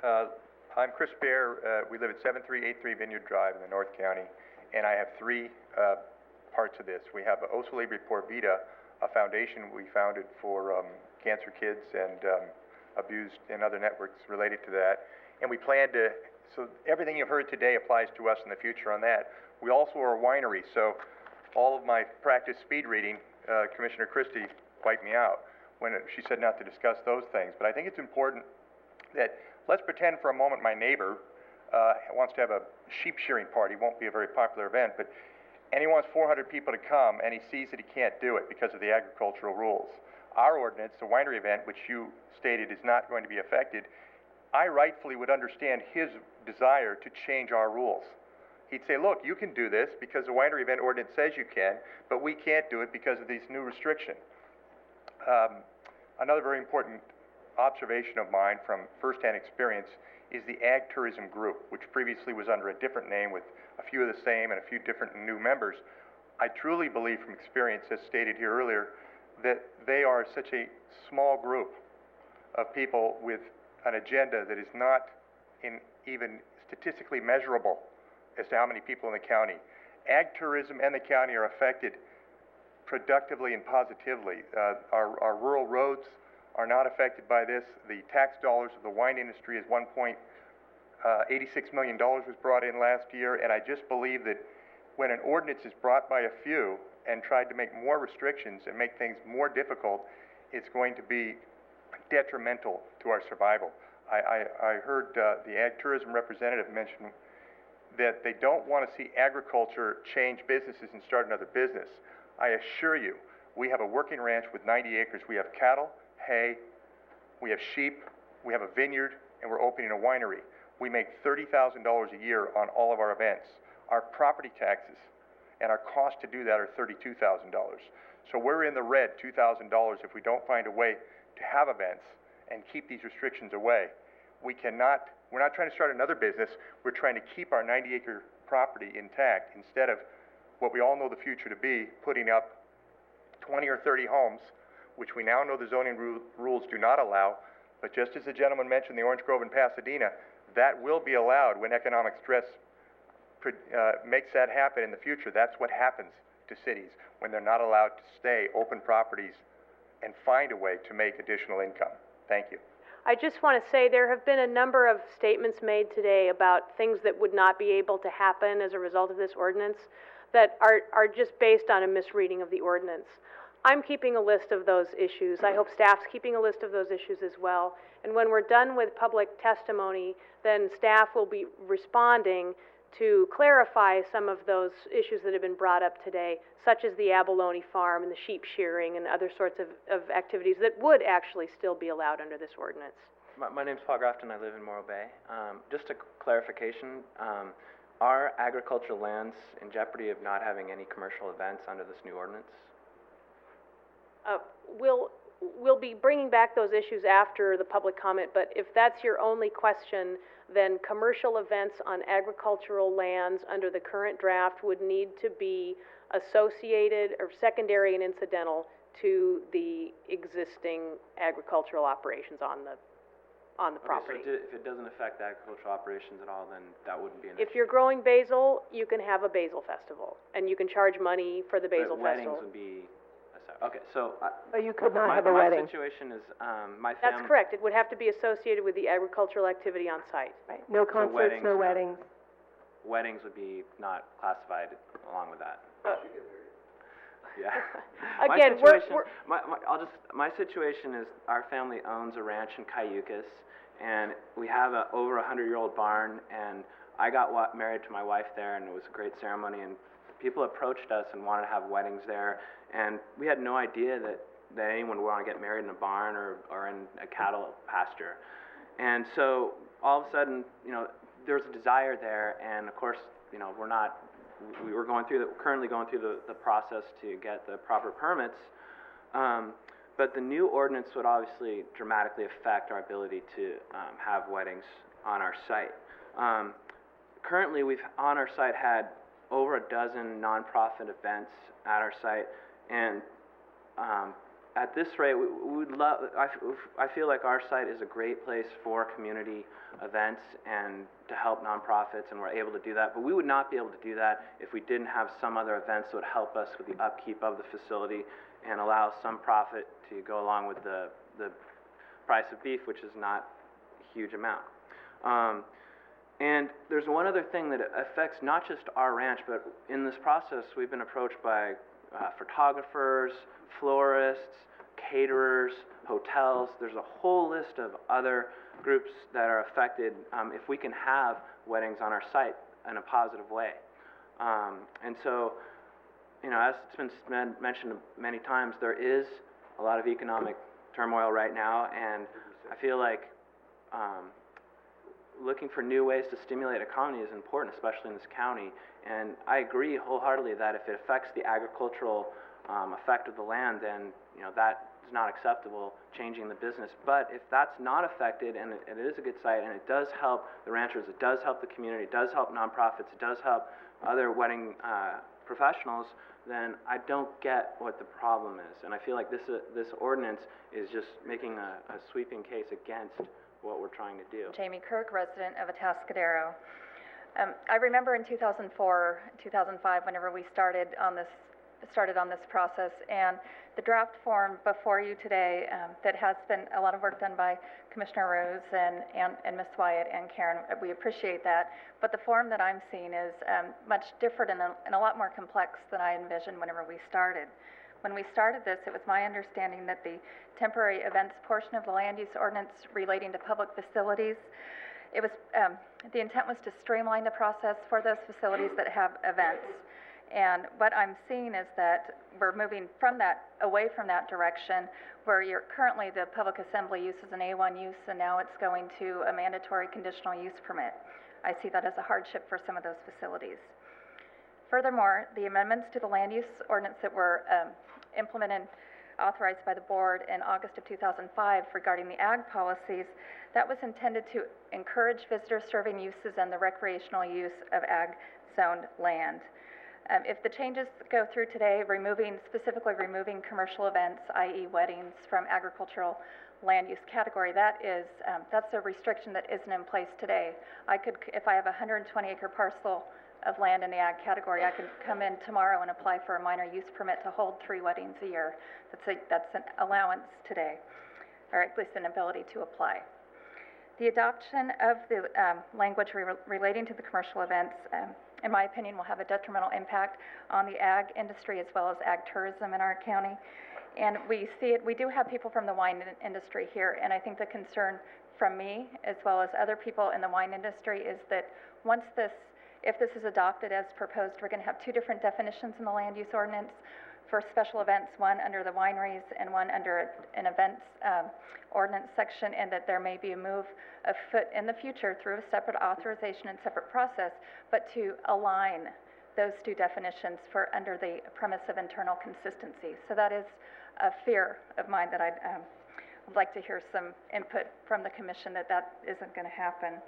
I'm Chris Bear. We live at 7383 Vineyard Drive in the North County, and I have three parts of this. We have Oso Libre Por Vida, a foundation we founded for cancer kids and abused and other networks related to that. And we plan to, so everything you've heard today applies to us in the future on that. We also are a winery, so all of my practice speed reading, Commissioner Christie wiped me out when she said not to discuss those things. But I think it's important that, let's pretend for a moment my neighbor wants to have a sheep shearing party. Won't be a very popular event, but and he wants 400 people to come, and he sees that he can't do it because of the agricultural rules. Our ordinance, the winery event, which you stated is not going to be affected, I rightfully would understand his desire to change our rules. He'd say, look, you can do this because the winery event ordinance says you can, but we can't do it because of these new restrictions. Another very important observation of mine from firsthand experience is the ag tourism group, which previously was under a different name with a few of the same and a few different new members. I truly believe from experience, as stated here earlier, that they are such a small group of people with an agenda that is not even statistically measurable as to how many people in the county. Ag tourism and the county are affected productively and positively. Our rural roads are not affected by this. The tax dollars of the wine industry is $1.86 million was brought in last year, and I just believe that when an ordinance is brought by a few and tried to make more restrictions and make things more difficult, it's going to be detrimental to our survival. I heard the ag tourism representative mention that they don't want to see agriculture change businesses and start another business. I assure you, we have a working ranch with 90 acres. We have cattle, hay, we have sheep, we have a vineyard, and we're opening a winery. We make $30,000 a year on all of our events. Our property taxes and our cost to do that are $32,000. So we're in the red $2,000 if we don't find a way to have events and keep these restrictions away. We're not trying to start another business. We're trying to keep our 90-acre property intact instead of what we all know the future to be, putting up 20 or 30 homes, which we now know the zoning rules do not allow. But just as the gentleman mentioned, the Orange Grove in Pasadena, that will be allowed when economic stress makes that happen in the future. That's what happens to cities when they're not allowed to stay open properties and find a way to make additional income. Thank you. I just want to say there have been a number of statements made today about things that would not be able to happen as a result of this ordinance that are just based on a misreading of the ordinance. I'm keeping a list of those issues. I hope staff's keeping a list of those issues as well. And when we're done with public testimony, then staff will be responding to clarify some of those issues that have been brought up today, such as the abalone farm and the sheep shearing and other sorts of activities that would actually still be allowed under this ordinance. My name's Paul Grafton. I live in Morro Bay. Just a clarification, are agricultural lands in jeopardy of not having any commercial events under this new ordinance? We'll be bringing back those issues after the public comment, but if that's your only question, then commercial events on agricultural lands under the current draft would need to be associated or secondary and incidental to the existing agricultural operations on the property. So if it doesn't affect agricultural operations at all, then that wouldn't be an issue. If you're growing basil, you can have a basil festival, and you can charge money for the basil festival. Weddings would be okay, so you could not have a wedding. My situation is my family. That's correct. It would have to be associated with the agricultural activity on site. Right. No concerts, no weddings. Weddings would be not classified along with that. Yeah. Again, my situation is our family owns a ranch in Cayucas, and we have a over 100-year-old barn, and I got married to my wife there, and it was a great ceremony, and people approached us and wanted to have weddings there, and we had no idea that anyone would want to get married in a barn or in a cattle pasture. And so all of a sudden, there's a desire there, and of course, we were currently going through the process to get the proper permits, but the new ordinance would obviously dramatically affect our ability to have weddings on our site. Currently, we've on our site had over a dozen nonprofit events at our site, and at this rate, we would love, I feel like our site is a great place for community events and to help nonprofits, and we're able to do that. But we would not be able to do that if we didn't have some other events that would help us with the upkeep of the facility and allow some profit to go along with the price of beef, which is not a huge amount. And there's one other thing that affects not just our ranch, but in this process, we've been approached by photographers, florists, caterers, hotels. There's a whole list of other groups that are affected if we can have weddings on our site in a positive way. And so, you know, as it's been mentioned many times, there is a lot of economic turmoil right now, and I feel like looking for new ways to stimulate economy is important, especially in this county. And I agree wholeheartedly that if it affects the agricultural effect of the land, then you know that is not acceptable, changing the business. But if that's not affected, and it is a good site, and it does help the ranchers, it does help the community, it does help nonprofits, it does help other wedding professionals, then I don't get what the problem is. And I feel like this ordinance is just making a sweeping case against what we're trying to do. Jamie Kirk, resident of Atascadero. I remember in 2004, 2005, whenever we started on this process, and the draft form before you today that has been a lot of work done by Commissioner Rose and Ms. Wyatt and Karen. We appreciate that. But the form that I'm seeing is much different and a lot more complex than I envisioned whenever we started. When we started this, it was my understanding that the temporary events portion of the land use ordinance relating to public facilities, it was the intent was to streamline the process for those facilities that have events. And what I'm seeing is that we're moving from that, away from that direction, where currently the public assembly use is an A1 use, and now it's going to a mandatory conditional use permit. I see that as a hardship for some of those facilities. Furthermore, the amendments to the land use ordinance that were implemented, authorized by the board in August of 2005 regarding the ag policies, that was intended to encourage visitor serving uses and the recreational use of ag zoned land. If the changes go through today, specifically removing commercial events, i.e. weddings, from agricultural land use category, that's a restriction that isn't in place today. If I have a 120-acre parcel of land in the ag category, I could come in tomorrow and apply for a minor use permit to hold 3 weddings a year. That's an allowance today, or at least an ability to apply. The adoption of the language relating to the commercial events, in my opinion, will have a detrimental impact on the ag industry as well as ag tourism in our county. And we see it, we do have people from the wine industry here, and I think the concern from me as well as other people in the wine industry is that if this is adopted as proposed, we're going to have 2 different definitions in the land use ordinance for special events, one under the wineries and one under an events ordinance section, and that there may be a move afoot in the future through a separate authorization and separate process, but to align those 2 definitions for under the premise of internal consistency. So that is a fear of mine that I'd like to hear some input from the commission that isn't going to happen.